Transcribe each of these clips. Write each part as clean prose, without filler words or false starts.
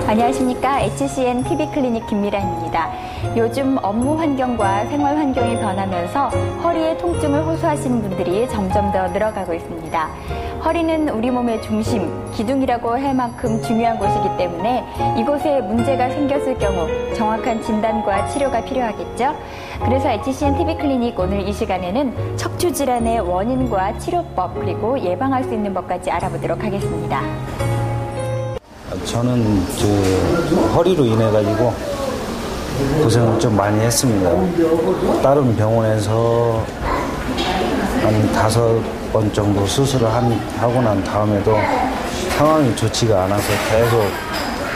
안녕하십니까. HCN TV클리닉 김미란입니다. 요즘 업무 환경과 생활 환경이 변하면서 허리의 통증을 호소하시는 분들이 점점 더 늘어가고 있습니다. 허리는 우리 몸의 중심, 기둥이라고 할 만큼 중요한 곳이기 때문에 이곳에 문제가 생겼을 경우 정확한 진단과 치료가 필요하겠죠. 그래서 HCN TV클리닉 오늘 이 시간에는 척추질환의 원인과 치료법 그리고 예방할 수 있는 법까지 알아보도록 하겠습니다. 저는 허리로 인해 가지고 고생을 좀 많이 했습니다. 다른 병원에서 한 5번 정도 수술을 하고 난 다음에도 상황이 좋지가 않아서 계속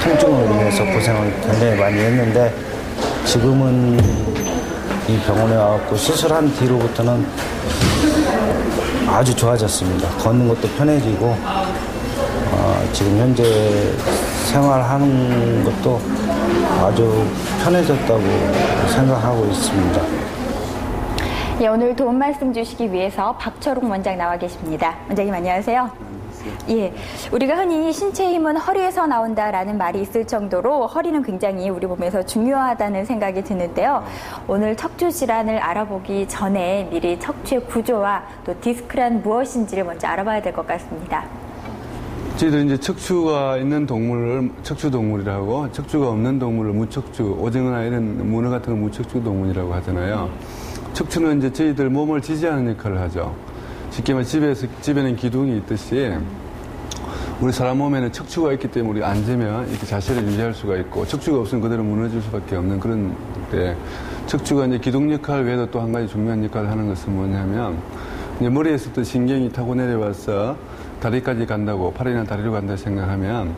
통증으로 인해서 고생을 굉장히 많이 했는데, 지금은 이 병원에 와서 수술한 뒤로부터는 아주 좋아졌습니다. 걷는 것도 편해지고 지금 현재 생활하는 것도 아주 편해졌다고 생각하고 있습니다. 예, 오늘 도움 말씀 주시기 위해서 박철웅 원장 나와 계십니다. 원장님 안녕하세요. 예, 우리가 흔히 신체 힘은 허리에서 나온다라는 말이 있을 정도로 허리는 굉장히 우리 몸에서 중요하다는 생각이 드는데요. 오늘 척추 질환을 알아보기 전에 미리 척추의 구조와 또 디스크란 무엇인지를 먼저 알아봐야 될 것 같습니다. 저희들 이제 척추가 있는 동물을 척추 동물이라고, 척추가 없는 동물을 무척추, 오징어나 이런 문어 같은 걸 무척추 동물이라고 하잖아요. 척추는 이제 저희들 몸을 지지하는 역할을 하죠. 쉽게 말해 집에는 기둥이 있듯이 우리 사람 몸에는 척추가 있기 때문에 우리 앉으면 이렇게 자세를 유지할 수가 있고, 척추가 없으면 그대로 무너질 수밖에 없는 그런 때, 척추가 이제 기둥 역할 외에도 또 한 가지 중요한 역할을 하는 것은 뭐냐면, 이제 머리에서부터 신경이 타고 내려와서 다리까지 간다고, 팔이나 다리로 간다고 생각하면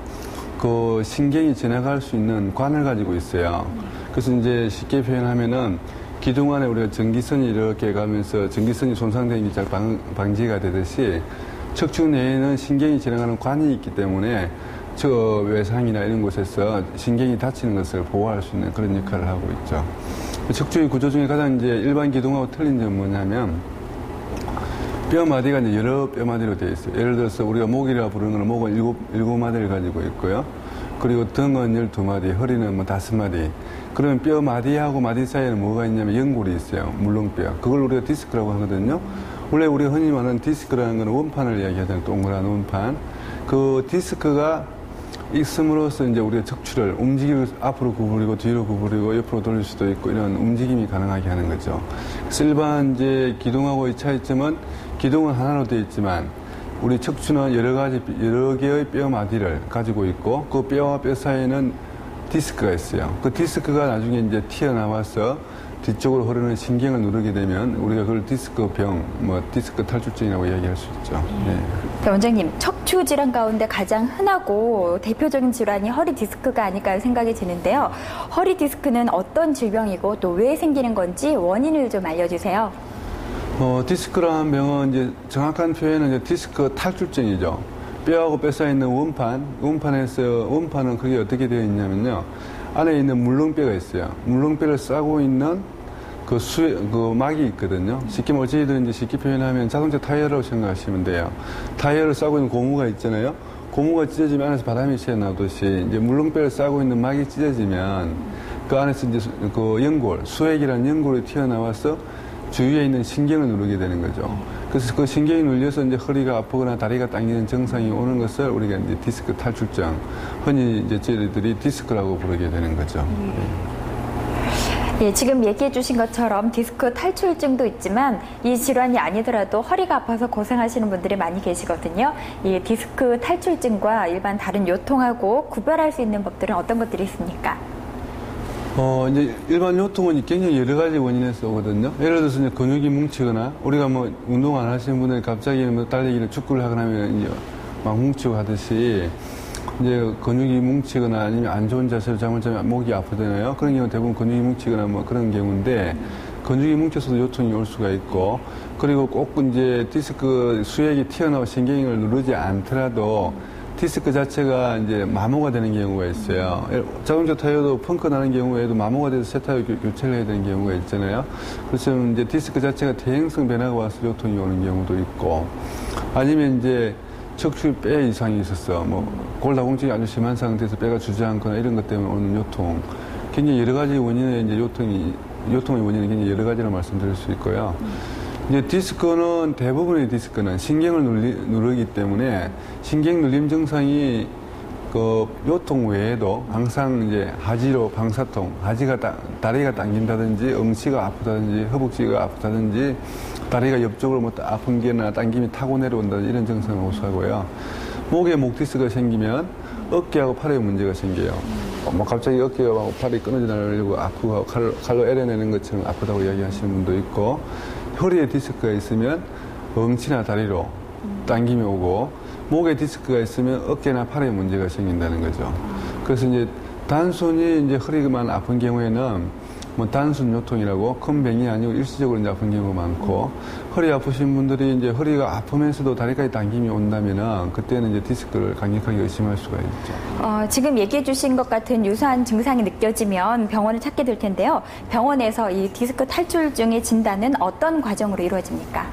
그 신경이 지나갈 수 있는 관을 가지고 있어요. 그래서 이제 쉽게 표현하면은 기둥 안에 우리가 전기선이 이렇게 가면서 전기선이 손상되는 게 잘 방지가 되듯이 척추 내에는 신경이 지나가는 관이 있기 때문에 저 외상이나 이런 곳에서 신경이 다치는 것을 보호할 수 있는 그런 역할을 하고 있죠. 척추의 구조 중에 가장 이제 일반 기둥하고 틀린 점은 뭐냐면, 뼈마디가 이제 여러 뼈마디로 되어 있어요. 예를 들어서 우리가 목이라 부르는 건 목은 7마디를 가지고 있고요. 그리고 등은 12마디, 허리는 5마디. 그러면 뼈마디하고 마디 사이에는 뭐가 있냐면 연골이 있어요. 물렁뼈. 그걸 우리가 디스크라고 하거든요. 원래 우리가 흔히 말하는 디스크라는 건 원판을 이야기하잖아요. 동그란 원판. 그 디스크가 있음으로써 이제 우리가 척추를 움직이고 앞으로 구부리고 뒤로 구부리고 옆으로 돌릴 수도 있고 이런 움직임이 가능하게 하는 거죠. 그래서 일반 이제 기둥하고의 차이점은 기둥은 하나로 되어 있지만 우리 척추는 여러 개의 뼈마디를 가지고 있고, 그 뼈와 뼈 사이에는 디스크가 있어요. 그 디스크가 나중에 이제 튀어나와서 뒤쪽으로 흐르는 신경을 누르게 되면 우리가 그걸 디스크병, 디스크 탈출증이라고 이야기할 수 있죠. 네. 네, 원장님, 척추 질환 가운데 가장 흔하고 대표적인 질환이 허리 디스크가 아닐까 하는 생각이 드는데요. 허리 디스크는 어떤 질병이고 또 왜 생기는 건지 원인을 좀 알려주세요. 디스크라는 병은 이제 정확한 표현은 이제 디스크 탈출증이죠. 뼈하고 뼈 사이에 있는 원판은 그게 어떻게 되어 있냐면요. 안에 있는 물렁뼈가 있어요. 물렁뼈를 싸고 있는 그 막이 있거든요. 쉽게 저희들 이제 쉽게 표현하면 자동차 타이어라고 생각하시면 돼요. 타이어를 싸고 있는 고무가 있잖아요. 고무가 찢어지면 안에서 바람이 새어나오듯이 이제 물렁뼈를 싸고 있는 막이 찢어지면 그 안에서 이제 그 연골, 수액이라는 연골이 튀어나와서 주위에 있는 신경을 누르게 되는 거죠. 그래서 그 신경이 눌려서 이제 허리가 아프거나 다리가 당기는 증상이 오는 것을 우리가 이제 디스크 탈출증, 흔히 이제 저희들이 디스크라고 부르게 되는 거죠. 예, 지금 얘기해 주신 것처럼 디스크 탈출증도 있지만 이 질환이 아니더라도 허리가 아파서 고생하시는 분들이 많이 계시거든요. 이 디스크 탈출증과 일반 다른 요통하고 구별할 수 있는 법들은 어떤 것들이 있습니까? 이제 일반 요통은 굉장히 여러 가지 원인에서 오거든요. 예를 들어서 이제 근육이 뭉치거나, 우리가 운동 안 하시는 분들이 갑자기 달리기를 축구를 하거나 하면 이제 막 뭉치고 하듯이 이제 근육이 뭉치거나 아니면 안 좋은 자세로 잠을 자면 목이 아프잖아요. 그런 경우는 대부분 근육이 뭉치거나 그런 경우인데, 근육이 뭉쳐서도 요통이 올 수가 있고, 그리고 꼭 이제 디스크 수액이 튀어나와 신경을 누르지 않더라도 디스크 자체가 이제 마모가 되는 경우가 있어요. 자동차 타이어도 펑크 나는 경우에도 마모가 돼서 새 타이어 교체를 해야 되는 경우가 있잖아요. 그래서 이제 디스크 자체가 대행성 변화가 와서 요통이 오는 경우도 있고, 아니면 이제 척추 뼈 이상이 있었어. 뭐 골다공증이 아주 심한 상태에서 뼈가 주저앉거나 이런 것 때문에 오는 요통. 굉장히 여러 가지 원인의 이제 요통의 원인은 굉장히 여러 가지로 말씀드릴 수 있고요. 이제 디스크는 대부분의 디스크는 신경을 누르기 때문에 신경 눌림 증상이 그 요통 외에도 항상 이제 하지로 방사통, 다리가 당긴다든지 엉치가 아프다든지 허벅지가 아프다든지 다리가 옆쪽으로 뭐 아픈 게나 당김이 타고 내려온다든지 이런 증상을 호소하고요. 목에 목 디스크가 생기면 어깨하고 팔에 문제가 생겨요. 뭐 갑자기 어깨가 팔이 끊어져 나가려고 아프고 칼로 에려내는 것처럼 아프다고 이야기하시는 분도 있고, 허리에 디스크가 있으면 엉치나 다리로 당김이 오고, 목에 디스크가 있으면 어깨나 팔에 문제가 생긴다는 거죠. 그래서 이제 단순히 이제 허리만 아픈 경우에는 뭐 단순 요통이라고 큰 병이 아니고 일시적으로 이제 아픈 경우가 많고, 허리 아프신 분들이 이제 허리가 아프면서도 다리까지 당김이 온다면은 그때는 이제 디스크를 강력하게 의심할 수가 있죠. 지금 얘기해 주신 것 같은 유사한 증상이 느껴지면 병원을 찾게 될 텐데요. 병원에서 이 디스크 탈출증의 진단은 어떤 과정으로 이루어집니까?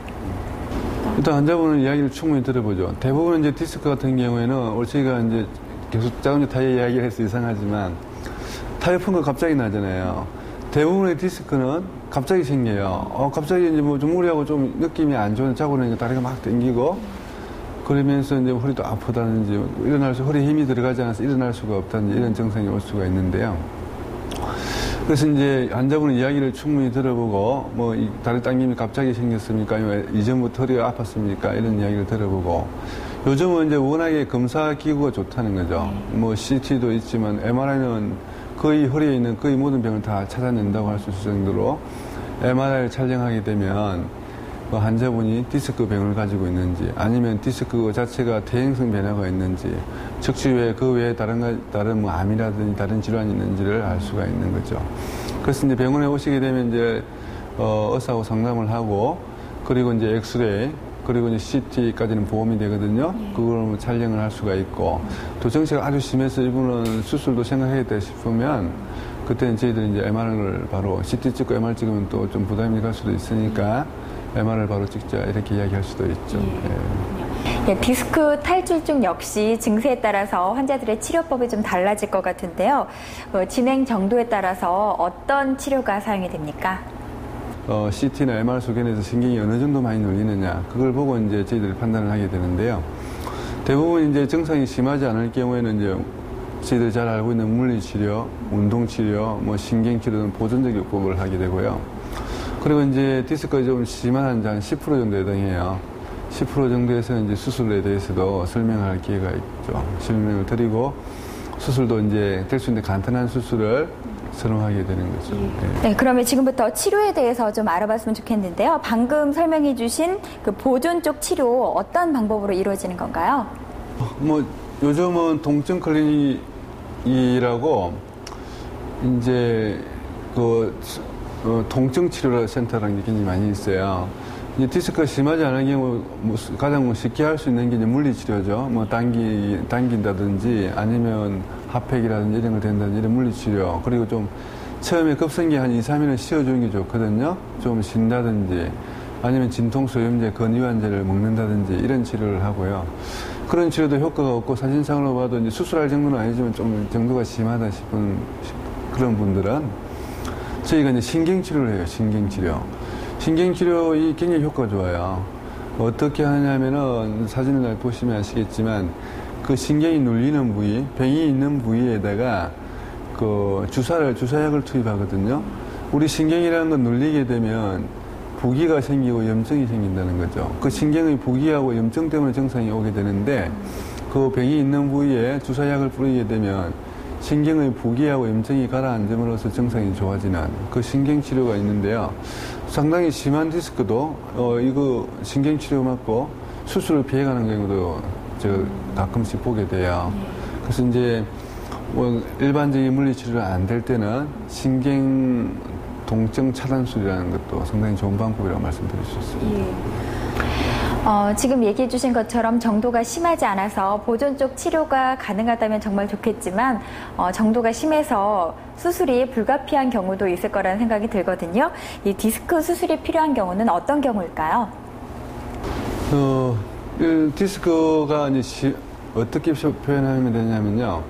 일단 환자분은 이야기를 충분히 들어보죠. 대부분 이제 디스크 같은 경우에는 저희가 이제 계속 작은 타이어 이야기를 해서 이상하지만 타이어 푼 거 갑자기 나잖아요. 대부분의 디스크는 갑자기 생겨요. 갑자기 이제 뭐 좀 무리하고 좀 느낌이 안 좋은 자고 나니까 다리가 막 당기고 그러면서 이제 허리도 아프다든지 허리에 힘이 들어가지 않아서 일어날 수가 없다든지 이런 증상이 올 수가 있는데요. 그래서 이제 환자분은 이야기를 충분히 들어보고 뭐 이 다리 당김이 갑자기 생겼습니까? 아니면 이전부터 허리가 아팠습니까? 이런 이야기를 들어보고, 요즘은 이제 워낙에 검사 기구가 좋다는 거죠. 뭐 CT도 있지만 MRI는 거의 허리에 있는 거의 모든 병을 다 찾아낸다고 할 수 있을 정도로 MRI를 촬영하게 되면 그 환자분이 디스크 병을 가지고 있는지, 아니면 디스크 자체가 퇴행성 변화가 있는지, 척추 외에 그 외에 다른 뭐 암이라든지 다른 질환이 있는지를 알 수가 있는 거죠. 그래서 이제 병원에 오시게 되면 이제 의사하고 상담을 하고, 그리고 이제 엑스레이, 그리고 이제 CT까지는 보험이 되거든요. 그걸 촬영을 할 수가 있고, 또 정체가 아주 심해서 이분은 수술도 생각하겠다 싶으면 그때는 저희들이 이제 MR을 바로 CT 찍고 MR 찍으면 또 좀 부담이 갈 수도 있으니까 MR을 바로 찍자 이렇게 이야기할 수도 있죠. 디스크 탈출증 역시 증세에 따라서 환자들의 치료법이 좀 달라질 것 같은데요. 진행 정도에 따라서 어떤 치료가 사용이 됩니까? CT나 MR 소견에서 신경이 어느 정도 많이 눌리느냐, 그걸 보고 이제 저희들이 판단을 하게 되는데요. 대부분 이제 증상이 심하지 않을 경우에는 이제 저희들이 잘 알고 있는 물리치료, 운동치료, 뭐 신경치료 등 보존적 요법을 하게 되고요. 그리고 이제 디스크가 좀 심한 환자 한 10% 정도 해당해요. 10% 정도에서는 이제 수술에 대해서도 설명할 기회가 있죠. 설명을 드리고, 수술도 이제 될 수 있는 간단한 수술을 선호하게 되는 거죠. 네, 그러면 지금부터 치료에 대해서 좀 알아봤으면 좋겠는데요. 방금 설명해 주신 그 보존 쪽 치료 어떤 방법으로 이루어지는 건가요? 뭐 요즘은 동증 클리닉이라고 이제 동증 치료 센터라는 게 굉장히 많이 있어요. 이제 디스크가 심하지 않은 경우 가장 쉽게 할 수 있는 게 이제 물리치료죠. 뭐 당긴다든지 아니면 핫팩이라든지 이런 거 된다든지 이런 물리치료. 그리고 좀 처음에 급성기 한 2, 3일은 씌워주는 게 좋거든요. 좀 쉰다든지 아니면 진통소염제, 건이완제를 먹는다든지 이런 치료를 하고요. 그런 치료도 효과가 없고 사진상으로 봐도 이제 수술할 정도는 아니지만 좀 정도가 심하다 싶은 그런 분들은 저희가 이제 신경치료를 해요. 신경치료 이 굉장히 효과가 좋아요. 어떻게 하냐면은 사진을 보시면 아시겠지만 그 신경이 눌리는 부위, 병이 있는 부위에다가 그 주사약을 투입하거든요. 우리 신경이라는 건 눌리게 되면 부기가 생기고 염증이 생긴다는 거죠. 그 신경의 부기하고 염증 때문에 증상이 오게 되는데, 그 병이 있는 부위에 주사약을 뿌리게 되면 신경의 부기하고 염증이 가라앉음으로써 증상이 좋아지는 그 신경치료가 있는데요. 상당히 심한 디스크도 이거 신경치료 맞고 수술을 피해가는 경우도 제가 가끔씩 보게 돼요. 그래서 이제 뭐 일반적인 물리치료가 안 될 때는 신경 동증 차단술이라는 것도 상당히 좋은 방법이라고 말씀드릴 수 있습니다. 지금 얘기해 주신 것처럼 정도가 심하지 않아서 보존 쪽 치료가 가능하다면 정말 좋겠지만 정도가 심해서 수술이 불가피한 경우도 있을 거라는 생각이 들거든요. 이 디스크 수술이 필요한 경우는 어떤 경우일까요? 디스크가 이제 어떻게 표현하면 되냐면요.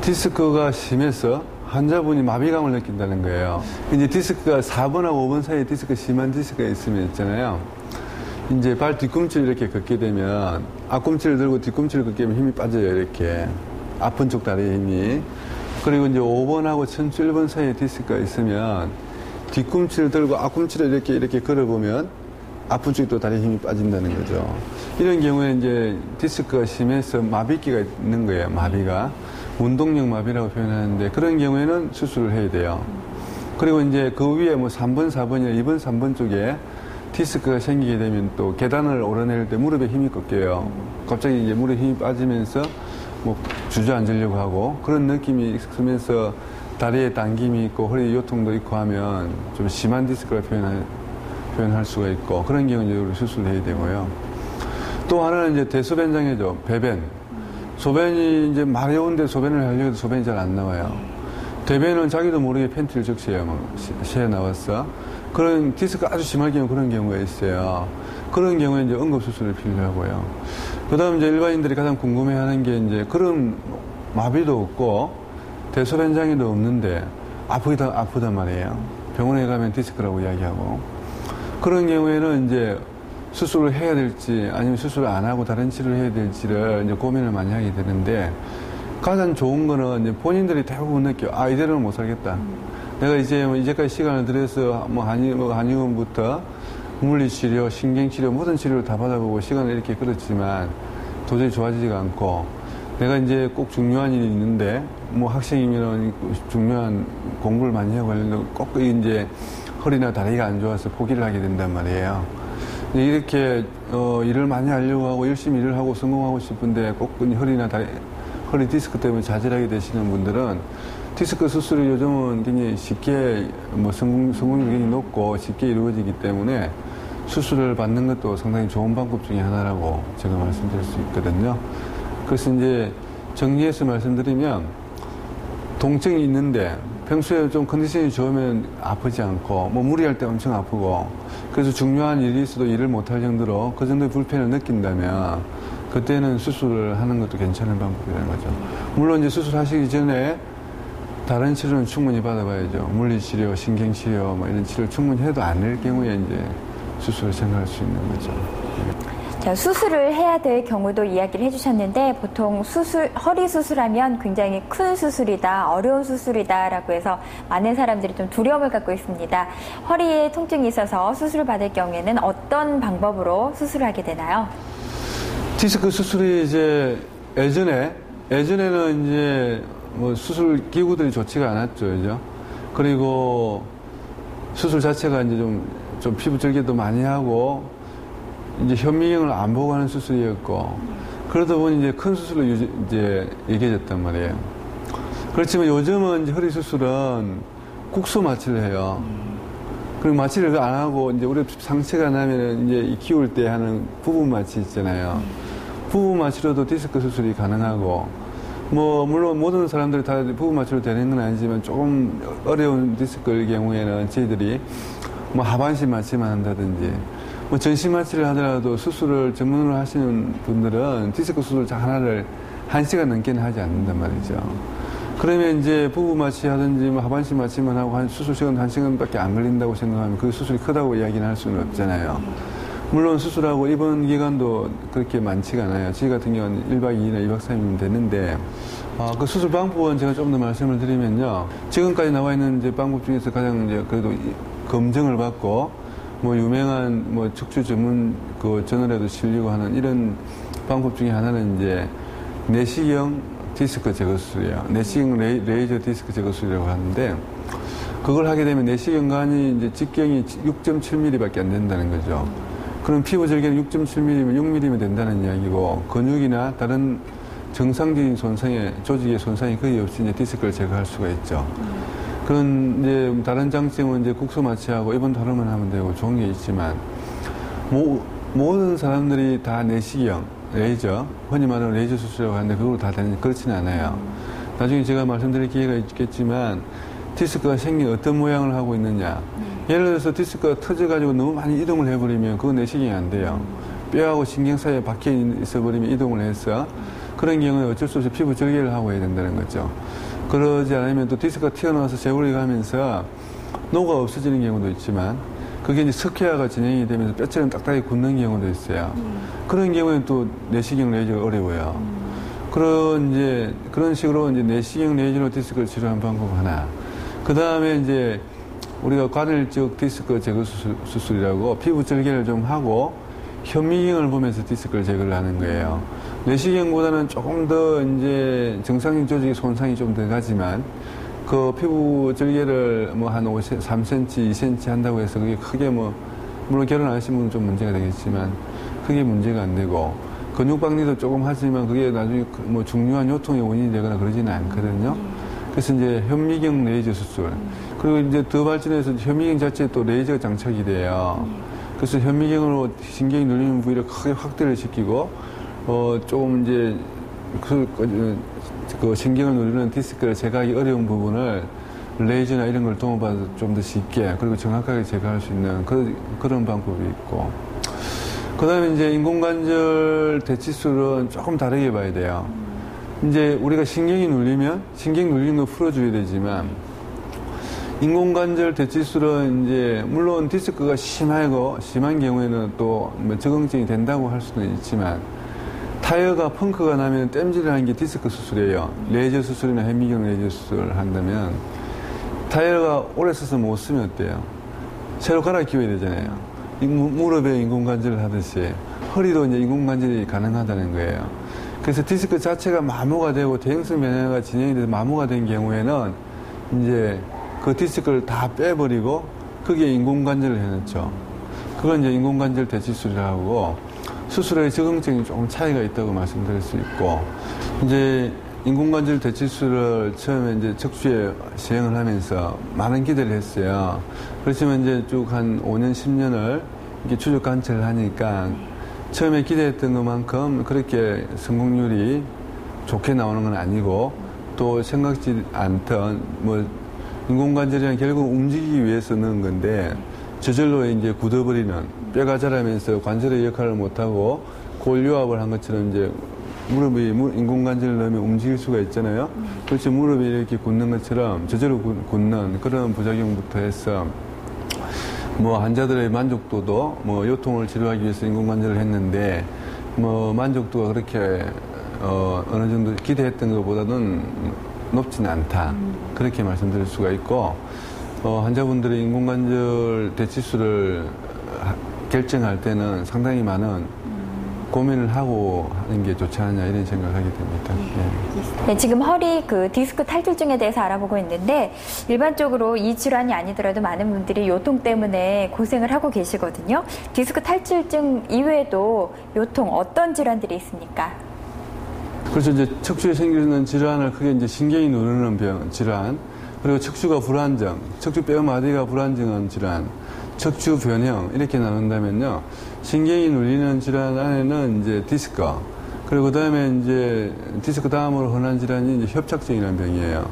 디스크가 심해서 환자분이 마비감을 느낀다는 거예요. 이제 디스크가 4번하고 5번 사이에 심한 디스크가 있으면 있잖아요. 이제 발 뒤꿈치를 이렇게 걷게 되면 앞꿈치를 들고 뒤꿈치를 걷게 되면 힘이 빠져요. 이렇게. 아픈 쪽 다리에 힘이. 그리고 이제 5번하고 천추 1번 사이에 디스크가 있으면 뒤꿈치를 들고 앞꿈치를 이렇게 걸어보면 아픈 쪽이 또 다리에 힘이 빠진다는 거죠. 이런 경우에 이제 디스크가 심해서 마비기가 있는 거예요. 마비가. 운동력 마비라고 표현하는데 그런 경우에는 수술을 해야 돼요. 그리고 이제 그 위에 뭐 3번, 4번이나 2번, 3번 쪽에 디스크가 생기게 되면 또 계단을 오르내릴 때 무릎에 힘이 꺾여요. 갑자기 이제 무릎에 힘이 빠지면서 뭐 주저앉으려고 하고 그런 느낌이 있으면서 다리에 당김이 있고 허리 요통도 있고 하면 좀 심한 디스크를 표현할 수가 있고 그런 경우는 수술을 해야 되고요. 또 하나는 이제 대소변장애죠. 배변. 소변이 이제 마려운데 소변을 하려고 해도 소변이 잘 안 나와요. 대변은 자기도 모르게 팬티를 적셔요. 새어 나왔어. 그런 디스크가 아주 심할 경우 그런 경우가 있어요. 그런 경우에 이제 응급수술이 필요하고요. 그 다음 이제 일반인들이 가장 궁금해 하는 게 이제 그런 마비도 없고 대소변장애도 없는데 아프단 말이에요. 병원에 가면 디스크라고 이야기하고. 그런 경우에는 이제 수술을 해야 될지 아니면 수술을 안 하고 다른 치료를 해야 될지를 이제 고민을 많이 하게 되는데 가장 좋은 거는 이제 본인들이 대부분 느껴. 이대로는 못 살겠다. 내가 이제까지 시간을 들여서 한의원부터 물리치료, 신경치료, 모든 치료를 다 받아보고 시간을 이렇게 끌었지만 도저히 좋아지지가 않고 내가 이제 꼭 중요한 일이 있는데 뭐 학생이면 중요한 공부를 많이 하고 꼭 이제 허리나 다리가 안 좋아서 포기를 하게 된단 말이에요. 이렇게 일을 많이 하려고 하고 열심히 일을 하고 성공하고 싶은데 꼭 허리나 허리 디스크 때문에 좌절하게 되시는 분들은 디스크 수술이 요즘은 굉장히 쉽게 성공률이 굉장히 높고 쉽게 이루어지기 때문에 수술을 받는 것도 상당히 좋은 방법 중에 하나라고 제가 말씀드릴 수 있거든요. 그래서 이제 정리해서 말씀드리면 통증이 있는데 평소에 좀 컨디션이 좋으면 아프지 않고 무리할 때 엄청 아프고 그래서 중요한 일이 있어도 일을 못할 정도로 그 정도의 불편을 느낀다면 그때는 수술을 하는 것도 괜찮은 방법이라는 거죠. 물론 이제 수술하시기 전에 다른 치료는 충분히 받아봐야죠. 물리치료, 신경치료 이런 치료를 충분히 해도 안 될 경우에 이제 수술을 생각할 수 있는 거죠. 자, 수술을 해야 될 경우도 이야기를 해주셨는데 보통 허리 수술하면 굉장히 큰 수술이다, 어려운 수술이다라고 해서 많은 사람들이 좀 두려움을 갖고 있습니다. 허리에 통증이 있어서 수술을 받을 경우에는 어떤 방법으로 수술을 하게 되나요? 디스크 수술이 이제 예전에는 이제 수술 기구들이 좋지가 않았죠, 그죠? 그리고 수술 자체가 이제 좀 피부 절개도 많이 하고 이제 현미경을 안 보고 하는 수술이었고 그러다 보니 이제 큰 수술로 이제 얘기해졌단 말이에요. 그렇지만 요즘은 이제 허리 수술은 국소 마취를 해요. 그리고 마취를 안 하고 이제 우리 상처가 나면은 이제 키울 때 하는 부분 마취 있잖아요. 부분 마취로도 디스크 수술이 가능하고 물론 모든 사람들이 다 부분 마취로 되는 건 아니지만 조금 어려운 디스크의 경우에는 저희들이 하반신 마취만 한다든지 전신 마취를 하더라도 수술을 전문으로 하시는 분들은 디스크 수술 하나를 1시간 넘게는 하지 않는단 말이죠. 그러면 이제 부부 마취 하든지 하반신 마취만 하고 수술 시간 1시간밖에 안 걸린다고 생각하면 그 수술이 크다고 이야기는 할 수는 없잖아요. 물론 수술하고 입원 기간도 그렇게 많지가 않아요. 저희 같은 경우는 1박 2일이나 2박 3일이면 되는데 그 수술 방법은 제가 좀 더 말씀을 드리면요. 지금까지 나와 있는 이제 방법 중에서 가장 이제 그래도 검증을 받고 유명한 척추 전문 저널에도 실리고 하는 이런 방법 중에 하나는 이제 내시경 디스크 제거 수술이에요. 내시경 레이저 디스크 제거 수술이라고 하는데 그걸 하게 되면 내시경관이 이제 직경이 6.7mm밖에 안 된다는 거죠. 그럼 피부 절개는 6.7mm면 6mm면 된다는 이야기고 근육이나 다른 정상적인 조직의 손상이 거의 없이 이제 디스크를 제거할 수가 있죠. 그런 이제 다른 장점은 이제 국소 마취하고 입원 다루만 하면 되고 좋은 게 있지만 모든 사람들이 다 내시경, 레이저, 흔히 말하는 레이저 수술이라고 하는데 그걸로 다 되는 그렇지는 않아요. 나중에 제가 말씀드릴 기회가 있겠지만 디스크가 생긴 어떤 모양을 하고 있느냐. 예를 들어서 디스크가 터져가지고 너무 많이 이동을 해버리면 그건 내시경이 안 돼요. 뼈하고 신경 사이에 박혀 있어버리면 이동을 해서 그런 경우에 어쩔 수 없이 피부 절개를 하고 해야 된다는 거죠. 그러지 않으면 또 디스크가 튀어나와서 재분이 가면서 노가 없어지는 경우도 있지만 그게 이제 석회화가 진행이 되면서 뼈처럼 딱딱하게 굳는 경우도 있어요. 그런 경우에는 또 내시경 레이저가 어려워요. 그런 식으로 이제 내시경 레이저로 디스크를 치료하는 방법 하나. 그 다음에 이제 우리가 관일적 디스크 제거 수술이라고 피부 절개를 좀 하고 현미경을 보면서 디스크를 제거를 하는 거예요. 내시경보다는 조금 더 이제 정상인 조직의 손상이 좀 더 가지만 그 피부 절개를 뭐 한 3cm, 2cm 한다고 해서 그게 크게 뭐 물론 결혼 안 하신 분은 좀 문제가 되겠지만 크게 문제가 안 되고 근육 박리도 조금 하지만 그게 나중에 뭐 중요한 요통의 원인이 되거나 그러지는 않거든요. 그래서 이제 현미경 레이저 수술 그리고 이제 더 발전해서 현미경 자체에 또 레이저가 장착이 돼요. 그래서 현미경으로 신경이 눌리는 부위를 크게 확대를 시키고 조금 이제 그 신경을 누르는 디스크를 제거하기 어려운 부분을 레이저나 이런 걸 도움받아서 좀 더 쉽게 그리고 정확하게 제거할 수 있는 그런 방법이 있고 그 다음에 이제 인공관절 대치술은 조금 다르게 봐야 돼요. 이제 우리가 신경이 눌리면 신경 눌리는 거 풀어줘야 되지만 인공관절 대치술은 이제 물론 디스크가 심한 경우에는 또 뭐 적응증이 된다고 할 수는 있지만 타이어가 펑크가 나면 땜질을 하는 게 디스크 수술이에요. 레이저 수술이나 현미경 레이저 수술을 한다면 타이어가 오래 써서 못 쓰면 어때요? 새로 갈아 끼워야 되잖아요. 무릎에 인공관절을 하듯이 허리도 이제 인공관절이 가능하다는 거예요. 그래서 디스크 자체가 마모가 되고 대형성 변화가 진행이 돼서 마모가 된 경우에는 이제 그 디스크를 다 빼버리고 거기에 인공관절을 해놓죠. 그건 이제 인공관절 대치술이라고 하고 수술의 적응증이 조금 차이가 있다고 말씀드릴 수 있고 이제 인공관절 대치술을 처음에 이제 척추에 시행을 하면서 많은 기대를 했어요. 그렇지만 이제 쭉 한 5년, 10년을 이렇게 추적 관찰을 하니까 처음에 기대했던 것만큼 그렇게 성공률이 좋게 나오는 건 아니고 또 생각지 않던 뭐 인공관절이란 결국 움직이기 위해서 넣은 건데 저절로 이제 굳어버리는 뼈가 자라면서 관절의 역할을 못하고 골요합을 한 것처럼 이제 무릎이 인공관절을 넣으면 움직일 수가 있잖아요. 그렇지 무릎이 이렇게 굳는 것처럼 저절로 굳는 그런 부작용부터 해서 뭐 환자들의 만족도도 뭐 요통을 치료하기 위해서 인공관절을 했는데 뭐 만족도가 그렇게 어느 정도 기대했던 것보다는 높지는 않다. 그렇게 말씀드릴 수가 있고 환자분들이 인공관절 대치술을 결정할 때는 상당히 많은 고민을 하고 하는 게 좋지 않냐 이런 생각을 하게 됩니다. 네, 지금 허리 그 디스크 탈출증에 대해서 알아보고 있는데 일반적으로 이 질환이 아니더라도 많은 분들이 요통 때문에 고생을 하고 계시거든요. 디스크 탈출증 이외에도 요통 어떤 질환들이 있습니까? 그래서 이제 척추에 생기는 질환을 크게 이제 신경이 누르는 질환, 그리고 척추가 불안정, 척추 뼈 마디가 불안정한 질환, 척추 변형 이렇게 나눈다면요. 신경이 눌리는 질환 안에는 이제 디스크, 그리고 그 다음에 이제 디스크 다음으로 흔한 질환이 이제 협착증이라는 병이에요.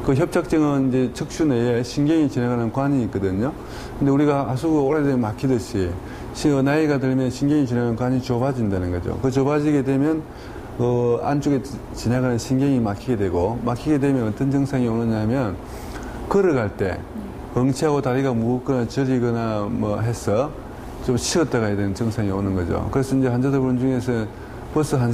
그 협착증은 이제 척추 내에 신경이 지나가는 관이 있거든요. 근데 우리가 하수구가 오래되면 막히듯이 나이가 들면 신경이 지나가는 관이 좁아진다는 거죠. 그 좁아지게 되면 안쪽에 지나가는 신경이 막히게 되고, 막히게 되면 어떤 증상이 오느냐면 걸어갈 때 엉치하고 다리가 무겁거나 저리거나 뭐 해서 좀 쉬었다 가야 되는 증상이 오는 거죠. 그래서 이제 환자들 중에서 버스 한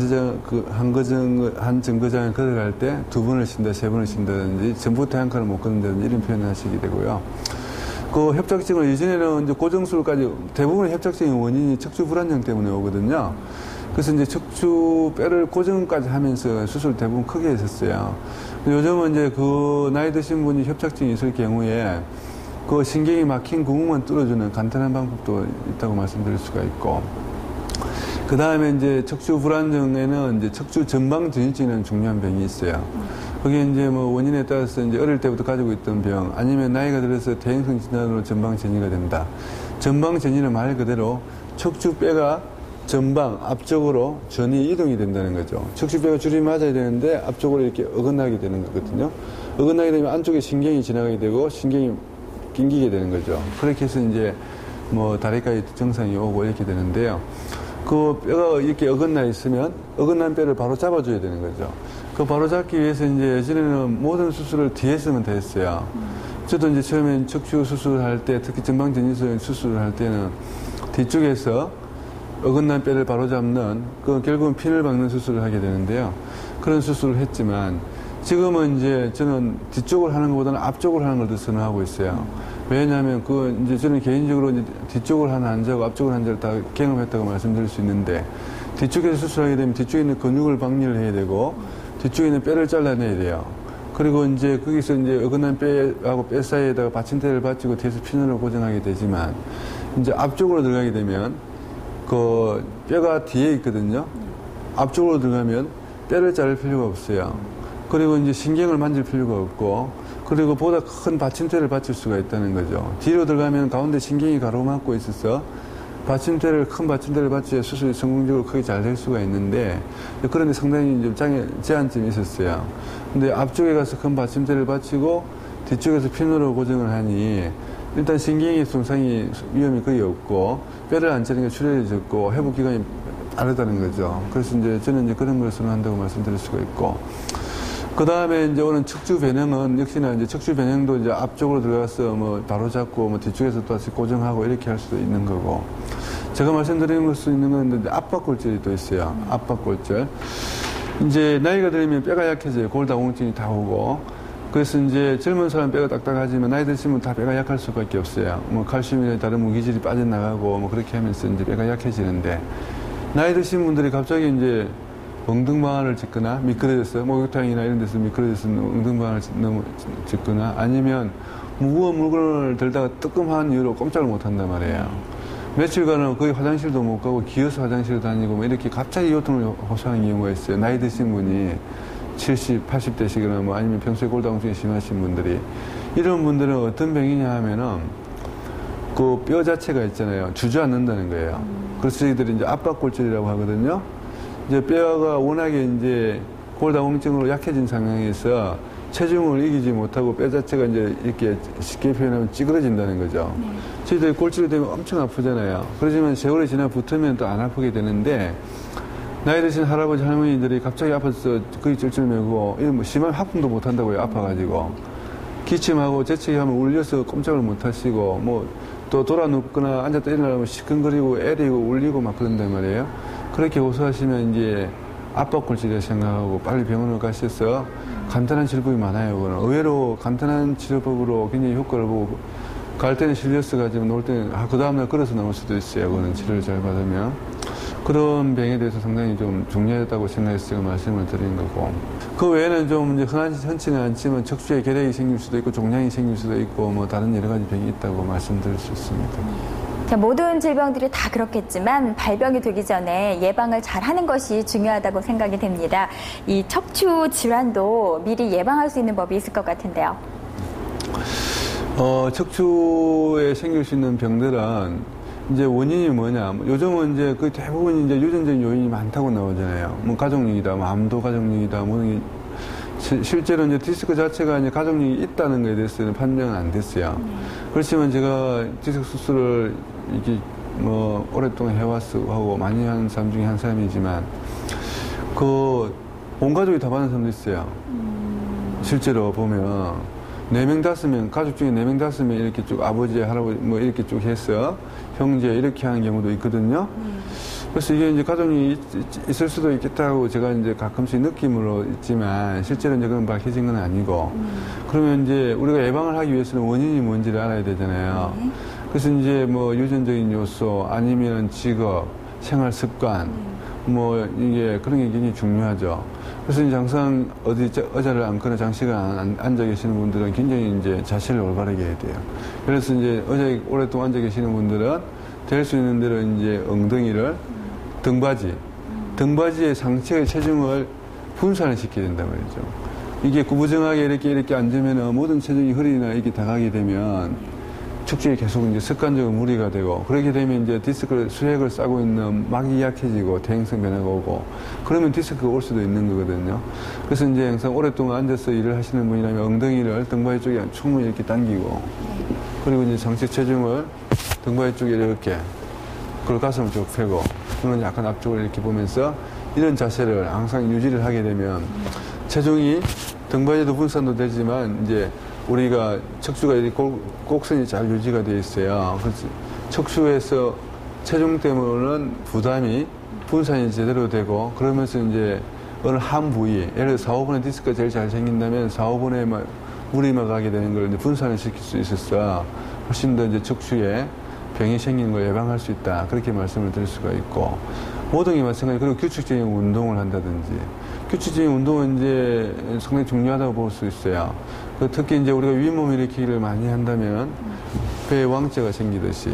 정거장을 걸어갈 때 2번을 쉰다, 3번을 쉰다든지 전부터 한 칸을 못 걷는다든지 이런 표현을 하시게 되고요. 그 협착증을 예전에는 이제 고정술까지 대부분의 협착증의 원인이 척추 불안정 때문에 오거든요. 그래서 이제 척추 뼈를 고정까지 하면서 수술 대부분 크게 했었어요. 요즘은 이제 그 나이 드신 분이 협착증이 있을 경우에 그 신경이 막힌 구멍만 뚫어주는 간단한 방법도 있다고 말씀드릴 수가 있고, 그 다음에 이제 척추 불안정에는 이제 척추 전방전이증이라는 중요한 병이 있어요. 그게 이제 뭐 원인에 따라서 이제 어릴 때부터 가지고 있던 병, 아니면 나이가 들어서 대형성 질환으로 전방전이가 된다. 전방전이는 말 그대로 척추뼈가 전방, 앞쪽으로 전이 이동이 된다는 거죠. 척추뼈가 줄이 맞아야 되는데 앞쪽으로 이렇게 어긋나게 되는 거거든요. 어긋나게 되면 안쪽에 신경이 지나가게 되고 신경이 낑기게 되는 거죠. 그렇게 해서 이제 뭐 다리까지 증상이 오고 이렇게 되는데요. 그 뼈가 이렇게 어긋나 있으면 어긋난 뼈를 바로 잡아줘야 되는 거죠. 그 바로 잡기 위해서 이제 예전에는 모든 수술을 뒤에서만 다 했어요. 저도 이제 처음엔 척추 수술할 때, 특히 전방전이소형 수술을 할 때는 뒤쪽에서 어긋난 뼈를 바로 잡는, 결국은 핀을 박는 수술을 하게 되는데요. 그런 수술을 했지만, 지금은 이제 저는 뒤쪽을 하는 것보다는 앞쪽을 하는 걸 더 선호하고 있어요. 왜냐하면 이제 저는 개인적으로 이제 뒤쪽을 하는 환자하고 앞쪽을 하는 환자를 다 경험했다고 말씀드릴 수 있는데, 뒤쪽에서 수술하게 되면 뒤쪽에 있는 근육을 박리를 해야 되고, 뒤쪽에 있는 뼈를 잘라내야 돼요. 그리고 이제 거기서 이제 어긋난 뼈하고 뼈 사이에다가 받침대를 받치고 뒤에서 피널을 고정하게 되지만, 이제 앞쪽으로 들어가게 되면, 그 뼈가 뒤에 있거든요. 앞쪽으로 들어가면 뼈를 자를 필요가 없어요. 그리고 이제 신경을 만질 필요가 없고, 그리고 보다 큰 받침대를 받칠 수가 있다는 거죠. 뒤로 들어가면 가운데 신경이 가로막고 있어서 큰 받침대를 받쳐야 수술이 성공적으로 크게 잘 될 수가 있는데, 그런데 상당히 좀 제한점이 있었어요. 근데 앞쪽에 가서 큰 받침대를 받치고 뒤쪽에서 핀으로 고정을 하니 일단 신경의 손상이 위험이 거의 없고 뼈를 안 자르는 게 출혈이 적고 회복 기간이 다르다는 거죠. 그래서 이제 저는 이제 그런 걸 선호한다고 말씀드릴 수가 있고, 그 다음에 이제 오는 척추 변형은 역시나 이제 척추 변형도 이제 앞쪽으로 들어가서 뭐 바로 잡고 뭐 뒤쪽에서 또 다시 고정하고 이렇게 할 수도 있는 거고, 제가 말씀드리는 걸 수 있는 건 압박골절이 또 있어요. 압박골절. 이제 나이가 들면 뼈가 약해져요. 골다공증이 다 오고. 그래서 이제 젊은 사람 뼈가 딱딱하지만 나이 드시면 다 뼈가 약할 수밖에 없어요. 뭐 칼슘이나 다른 무기질이 빠져나가고 뭐 그렇게 하면서 이제 뼈가 약해지는데, 나이 드신 분들이 갑자기 이제 엉덩방아를 짚거나 미끄러져서 목욕탕이나 이런 데서 미끄러져서 엉덩방아를 짚거나 아니면 무거운 물건을 들다가 뜨끔한 이유로 꼼짝을 못 한단 말이에요. 며칠간은 거의 화장실도 못 가고 기어서 화장실 다니고 뭐 이렇게 갑자기 요통을 호소하는 경우가 있어요. 나이 드신 분이 70, 80대시거나 뭐 아니면 평소에 골다공증이 심하신 분들이. 이런 분들은 어떤 병이냐 하면은 그 뼈 자체가 있잖아요. 주저앉는다는 거예요. 그래서 저희들이 이제 압박골절이라고 하거든요. 이제 뼈가 워낙에 이제 골다공증으로 약해진 상황에서 체중을 이기지 못하고 뼈 자체가 이제 이렇게 쉽게 표현하면 찌그러진다는 거죠. 네. 저희들이 골절이 되면 엄청 아프잖아요. 그렇지만 세월이 지나 붙으면 또 안 아프게 되는데, 나이 드신 할아버지 할머니들이 갑자기 아파서 거의 쩔쩔매고 뭐 심한 하품도 못 한다고요. 아파가지고 기침하고 재채기하면 울려서 꼼짝을 못 하시고 뭐 또 돌아 눕거나 앉았다 일어나면 시큰거리고 애리고 울리고 막 그런단 말이에요. 그렇게 호소하시면 이제 압박골절이라 생각하고 빨리 병원을 가셔서 간단한 치료법이 많아요. 그거는 의외로 간단한 치료법으로 굉장히 효과를 보고 갈 때는 실려서 가지만 놀 때는 그 다음날 걸어서 나올 수도 있어요. 그거는 치료를 잘 받으면. 그런 병에 대해서 상당히 좀 중요하다고 생각해서 제가 말씀을 드린 거고, 그 외에는 좀 이제 흔치는 않지만 척추에 결핵이 생길 수도 있고 종양이 생길 수도 있고 뭐 다른 여러 가지 병이 있다고 말씀드릴 수 있습니다. 자, 모든 질병들이 다 그렇겠지만 발병이 되기 전에 예방을 잘 하는 것이 중요하다고 생각이 됩니다. 이 척추 질환도 미리 예방할 수 있는 법이 있을 것 같은데요. 척추에 생길 수 있는 병들은 이제 원인이 뭐냐. 요즘은 이제 그 대부분 이제 유전적 요인이 많다고 나오잖아요. 뭐 가족력이다, 뭐 암도 가족력이다, 뭐 실제로 이제 디스크 자체가 이제 가족력이 있다는 것에 대해서는 판명은 안 됐어요. 그렇지만 제가 디스크 수술을 이게 뭐 오랫동안 해왔고 많이 하는 사람 중에 한 사람이지만 온 가족이 다 받는 사람도 있어요. 실제로 보면 4명, 5명, 가족 중에 4명, 5명 이렇게 쭉 아버지, 할아버지 뭐 이렇게 쭉 해서 형제 이렇게 하는 경우도 있거든요. 그래서 이게 이제 가족이 있을 수도 있겠다고 제가 이제 가끔씩 느낌으로 있지만 실제로 이제 그건 밝혀진 건 아니고, 그러면 이제 우리가 예방을 하기 위해서는 원인이 뭔지를 알아야 되잖아요. 그래서 이제 뭐 유전적인 요소 아니면 직업, 생활 습관 뭐 이게 그런 게 굉장히 중요하죠. 그래서 이제 항상 어디 의자를 앉거나 장시간 앉아 계시는 분들은 굉장히 이제 자세를 올바르게 해야 돼요. 그래서 이제 의자에 오랫동안 앉아 계시는 분들은 될 수 있는 대로 이제 엉덩이를 등받이의 상체의 체중을 분산을 시켜야 된단 말이죠. 이게 구부정하게 이렇게 앉으면 모든 체중이 허리나 이렇게 다 가게 되면 척추에 계속 이제 습관적으로 무리가 되고, 그렇게 되면 이제 디스크 수액을 싸고 있는 막이 약해지고 퇴행성 변화가 오고, 그러면 디스크가 올 수도 있는 거거든요. 그래서 이제 항상 오랫동안 앉아서 일을 하시는 분이라면 엉덩이를 등받이 쪽에 충분히 이렇게 당기고, 그리고 이제 상체 체중을 등받이 쪽에 이렇게, 그리고 가슴을 쭉 펴고, 눈은 약간 앞쪽으로 이렇게 보면서 이런 자세를 항상 유지를 하게 되면 체중이 등받이도 분산도 되지만 이제 우리가 척추가 이렇게 곡선이 잘 유지가 되어 있어요. 그래서 척추에서 체중 때문에 부담이 분산이 제대로 되고 그러면서 이제 어느 한 부위, 예를 들어 4, 5번의 디스크가 제일 잘 생긴다면 4, 5번에 무리만 가게 되는 걸 이제 분산을 시킬 수 있어서 훨씬 더 이제 척추에 병이 생기는 걸 예방할 수 있다. 그렇게 말씀을 드릴 수가 있고 모든 게 마찬가지. 그리고 규칙적인 운동을 한다든지 규칙적인 운동은 이제 상당히 중요하다고 볼 수 있어요. 특히 이제 우리가 윗몸 일으키기를 많이 한다면 배에 왕자가 생기듯이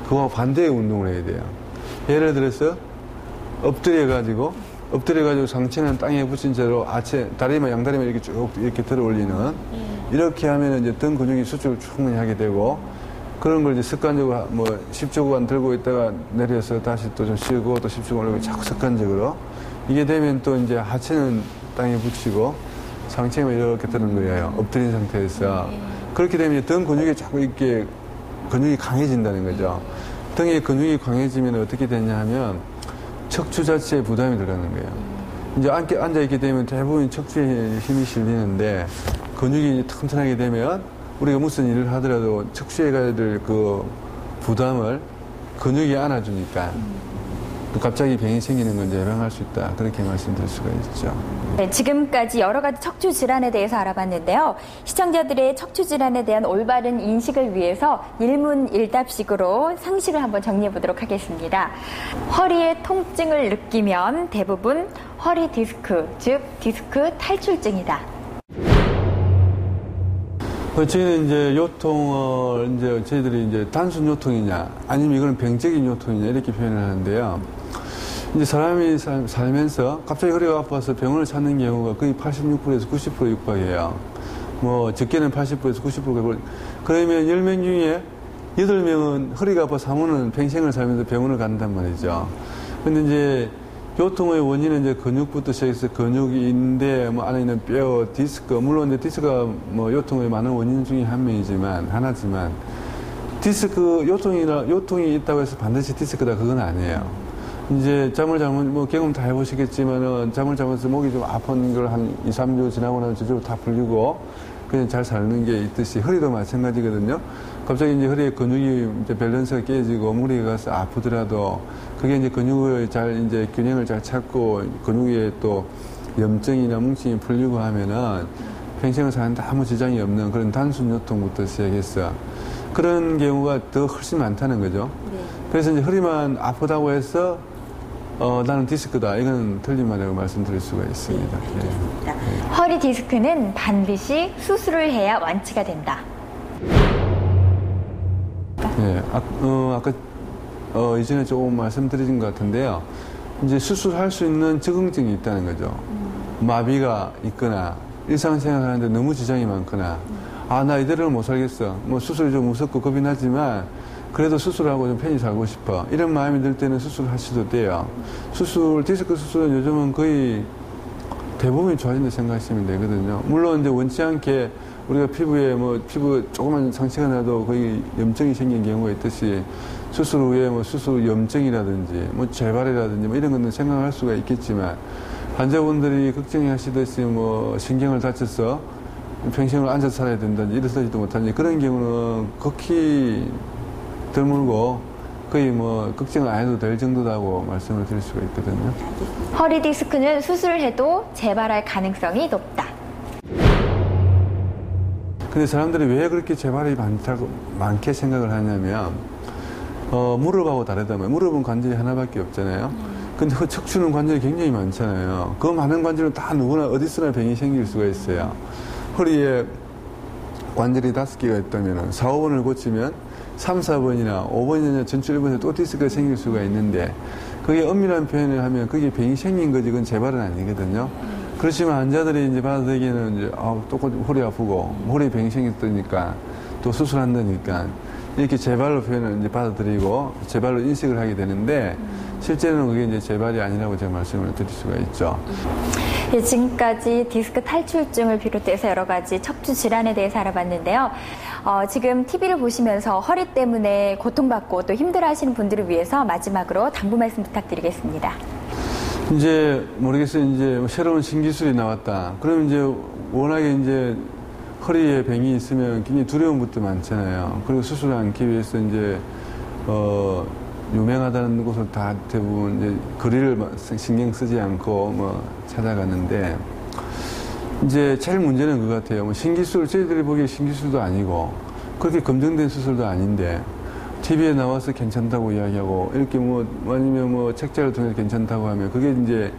그와 반대의 운동을 해야 돼요. 예를 들어서 엎드려가지고 상체는 땅에 붙인 채로 다리만 양다리만 이렇게 쭉 이렇게 들어 올리는 이렇게 하면 이제 등 근육이 수축을 충분히 하게 되고 그런 걸 이제 습관적으로 뭐 10초간 들고 있다가 내려서 다시 또 좀 쉬고 또 10초간 올리고 자꾸 습관적으로 이게 되면 또 이제 하체는 땅에 붙이고 상체만 이렇게 뜨는 거예요. 엎드린 상태에서. 그렇게 되면 등 근육이 자꾸 이렇게 근육이 강해진다는 거죠. 등의 근육이 강해지면 어떻게 되냐 하면 척추 자체에 부담이 들어가는 거예요. 이제 앉아있게 되면 대부분 척추에 힘이 실리는데 근육이 튼튼하게 되면 우리가 무슨 일을 하더라도 척추에 가야 될 그 부담을 근육이 안아주니까 갑자기 병이 생기는 건 예방할 수 있다. 그렇게 말씀드릴 수가 있죠. 네, 지금까지 여러 가지 척추 질환에 대해서 알아봤는데요. 시청자들의 척추 질환에 대한 올바른 인식을 위해서 일문일답식으로 상식을 한번 정리해 보도록 하겠습니다. 허리의 통증을 느끼면 대부분 허리 디스크, 즉 디스크 탈출증이다. 저희는 이제 요통을 이제 저희들이 이제 단순 요통이냐 아니면 이거는 병적인 요통이냐 이렇게 표현을 하는데요. 이제 사람이 살면서 갑자기 허리가 아파서 병원을 찾는 경우가 거의 86%에서 90% 육박해요. 뭐 적게는 80%에서 90%. 그러면 10명 중에 8명은 허리가 아파 사무는 평생을 살면서 병원을 간단 말이죠. 근데 이제 요통의 원인은 이제 근육부터 시작해서 근육이 인대, 뭐 안에 있는 뼈, 디스크, 물론 이제 디스크가 뭐 요통의 많은 원인 중에 하나지만, 요통이 있다고 해서 반드시 디스크다, 그건 아니에요. 이제 뭐 경험 다 해보시겠지만은 잠을 자면서 목이 좀 아픈 걸 한 2, 3주 지나고 나면 저절로 다 풀리고 그냥 잘 사는 게 있듯이 허리도 마찬가지거든요. 갑자기 이제 허리에 근육이 이제 밸런스가 깨지고 무리가 가서 아프더라도 그게 이제 근육을 이제 균형을 잘 찾고 근육에 또 염증이나 뭉침이 풀리고 하면은 평생을 사는데 아무 지장이 없는 그런 단순 요통부터 시작해서 그런 경우가 더 훨씬 많다는 거죠. 네. 그래서 이제 허리만 아프다고 해서 나는 디스크다. 이건 틀린 말이라고 말씀드릴 수가 있습니다. 네, 알겠습니다. 네. 허리 디스크는 반드시 수술을 해야 완치가 된다. 네, 아까 이전에 조금 말씀드린 것 같은데요. 이제 수술할 수 있는 적응증이 있다는 거죠. 마비가 있거나 일상생활 하는데 너무 지장이 많거나 나 이대로는 못 살겠어. 뭐 수술이 좀 무섭고 겁이 나지만 그래도 수술하고 좀 편히 살고 싶어. 이런 마음이 들 때는 수술하셔도 돼요. 디스크 수술은 요즘은 거의 대부분이 좋아진다고 생각하시면 되거든요. 물론 이제 원치 않게 우리가 피부에 피부 조그만 상처가 나도 거의 염증이 생긴 경우가 있듯이 수술 후에 수술 염증이라든지 재발이라든지 이런 것은 생각할 수가 있겠지만 환자분들이 걱정해 하시듯이 신경을 다쳐서 평생을 앉아서 살아야 된다든지 일어서지도 못하는지 그런 경우는 극히 드물고 거의 걱정을 안 해도 될 정도라고 말씀을 드릴 수가 있거든요. 허리 디스크는 수술을 해도 재발할 가능성이 높다. 근데 사람들이 왜 그렇게 재발이 많게 생각을 하냐면 무릎하고 다르다면 무릎은 관절이 하나밖에 없잖아요. 근데 척추는 관절이 굉장히 많잖아요. 그 많은 관절은 다 누구나 어디서나 병이 생길 수가 있어요. 허리에 관절이 5개가 있다면 4, 5번을 고치면 3, 4번이나 5번이나 전주 1번에 또 디스크가 생길 수가 있는데 그게 엄밀한 표현을 하면 그게 병이 생긴 거지 그건 재발은 아니거든요. 그렇지만 환자들이 이제 받아들이기에는 이제 똑같이 허리 아프고 허리에 병이 생겼다니까 또 수술한다니까 이렇게 재발로 표현을 이제 받아들이고 재발로 인식을 하게 되는데 실제로는 그게 이제 재발이 아니라고 제가 말씀을 드릴 수가 있죠. 예, 지금까지 디스크 탈출증을 비롯해서 여러 가지 척추 질환에 대해서 알아봤는데요. 지금 TV를 보시면서 허리 때문에 고통받고 또 힘들어하시는 분들을 위해서 마지막으로 당부 말씀 부탁드리겠습니다. 이제 모르겠어요. 이제 새로운 신기술이 나왔다. 그럼 이제 워낙에 이제 허리에 병이 있으면 굉장히 두려운 것도 많잖아요. 그리고 수술을 않기 위해서 이제 유명하다는 곳을 다 대부분 이제 거리를 신경 쓰지 않고 뭐 찾아가는데, 이제 제일 문제는 그거 같아요. 뭐 신기술, 저희들이 보기에 신기술도 아니고 그렇게 검증된 수술도 아닌데 TV에 나와서 괜찮다고 이야기하고 이렇게 뭐 아니면 뭐 책자를 통해서 괜찮다고 하면 그게 이제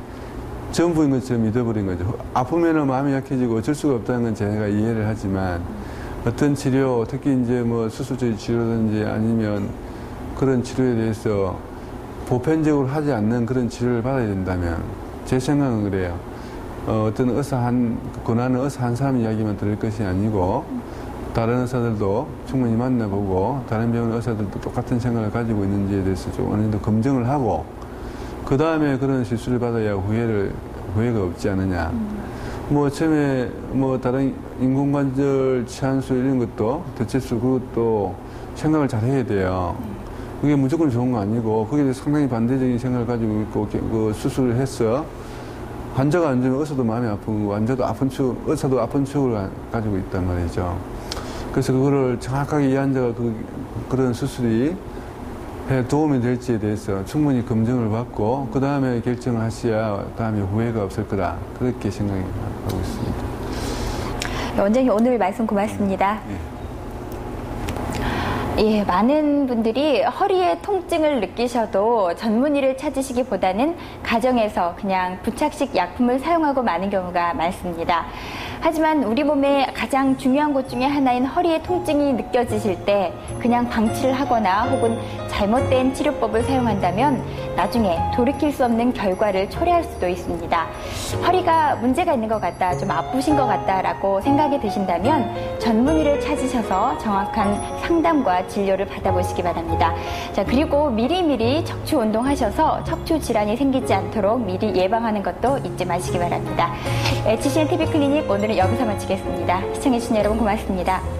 전부인 것처럼 믿어버린 거죠. 아프면은 마음이 약해지고 어쩔 수가 없다는 건 제가 이해를 하지만, 어떤 치료, 특히 이제 뭐 수술적 치료든지 아니면 그런 치료에 대해서 보편적으로 하지 않는 그런 치료를 받아야 된다면, 제 생각은 그래요. 어떤 권하는 의사 한 사람 이야기만 들을 것이 아니고, 다른 의사들도 충분히 만나보고, 다른 병원 의사들도 똑같은 생각을 가지고 있는지에 대해서 좀 어느 정도 검증을 하고, 그 다음에 그런 실수를 받아야 후회가 없지 않느냐. 뭐 처음에 뭐 다른 인공관절 치환술 이런 것도, 대체술 그것도 생각을 잘 해야 돼요. 그게 무조건 좋은 거 아니고, 거기에 대해서 상당히 반대적인 생각을 가지고 있고, 그 수술을 해서 환자가 안 좋으면 의사도 마음이 아프고, 의사도 아픈 추억을 가지고 있단 말이죠. 그래서 그거를 정확하게 이 환자가 그런 수술이 도움이 될지에 대해서 충분히 검증을 받고, 그 다음에 결정을 하셔야 다음에 후회가 없을 거다. 그렇게 생각하고 있습니다. 원장님, 오늘 말씀 고맙습니다. 예, 많은 분들이 허리에 통증을 느끼셔도 전문의를 찾으시기보다는 가정에서 그냥 부착식 약품을 사용하고 마는 경우가 많습니다. 하지만 우리 몸의 가장 중요한 곳 중에 하나인 허리의 통증이 느껴지실 때 그냥 방치를 하거나 혹은 잘못된 치료법을 사용한다면 나중에 돌이킬 수 없는 결과를 초래할 수도 있습니다. 허리가 문제가 있는 것 같다, 좀 아프신 것 같다라고 생각이 드신다면 전문의를 찾으셔서 정확한 상담과 진료를 받아보시기 바랍니다. 자, 그리고 미리미리 척추 운동하셔서 척추 질환이 생기지 않도록 미리 예방하는 것도 잊지 마시기 바랍니다. HCN TV 클리닉 오늘은 여기서 마치겠습니다. 시청해주신 여러분 고맙습니다.